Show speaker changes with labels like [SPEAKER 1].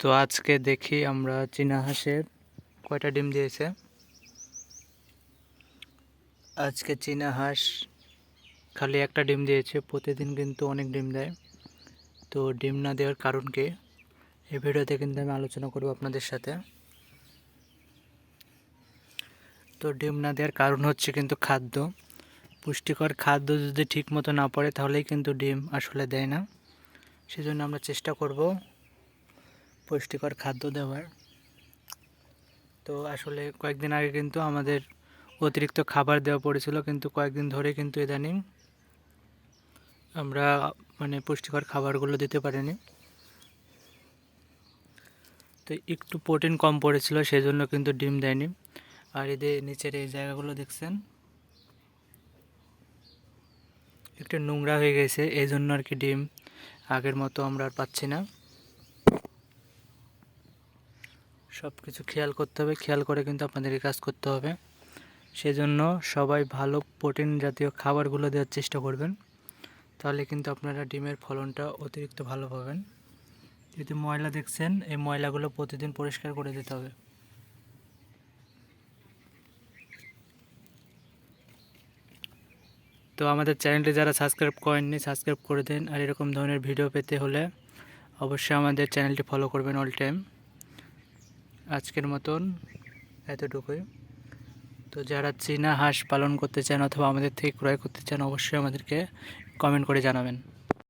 [SPEAKER 1] তো আজকে দেখি আমরা চীনা হাঁসের কয়টা ডিম দিয়েছে। আজকে চীনা হাঁস খালি একটা ডিম দিয়েছে, প্রতিদিন কিন্তু অনেক ডিম দেয়। তো ডিম না দেওয়ার কারণ কি, এই ভিডিওতে কিন্তু আমি আলোচনা করব আপনাদের সাথে। তো ডিম না দেওয়ার কারণ হচ্ছে কিন্তু খাদ্য, পুষ্টিকর খাদ্য যদি ঠিক মতো না পড়ে তাহলেই কিন্তু ডিম আসলে দেয় না। সেজন্য আমরা চেষ্টা করব পুষ্টিকর খাদ্য দেওয়ার। তো আসলে কয়েকদিন আগে কিন্তু আমাদের অতিরিক্ত খাবার দেওয়া পড়েছিল, কিন্তু কয়েকদিন ধরে কিন্তু ইদানিং আমরা পুষ্টিকর খাবারগুলো দিতে পারিনি। তো একটু প্রোটিন কম পড়েছিল, সেজন্য কিন্তু ডিম দেয়নি। আর এদের নিচের এই জায়গাগুলো দেখছেন একটু নোংরা হয়ে গেছে, এই জন্য আর কি ডিম আগের মতো আমরা আর পাচ্ছি না। সব কিছু খেয়াল করতে হবে, খেয়াল করে কিন্তু আপনাদেরকে কাজ করতে হবে। সেজন্য সবাই ভালো প্রোটিন জাতীয় খাবারগুলো দেওয়ার চেষ্টা করবেন, তাহলে কিন্তু আপনারা ডিমের ফলনটা অতিরিক্ত ভালো পাবেন। যদি ময়লা দেখছেন, এই ময়লাগুলো প্রতিদিন পরিষ্কার করে দিতে হবে। তো আমাদের চ্যানেলটি যারা সাবস্ক্রাইব করেননি, সাবস্ক্রাইব করে দিন। আর এরকম ধরনের ভিডিও পেতে হলে অবশ্যই আমাদের চ্যানেলটি ফলো করবেন অল টাইম। আজকের মতন এতটুকুই। তো যারা চীনা হাঁস পালন করতে চান অথবা আমাদের থেকে ক্রয় করতে চান, অবশ্যই আমাদেরকে কমেন্ট করে জানাবেন।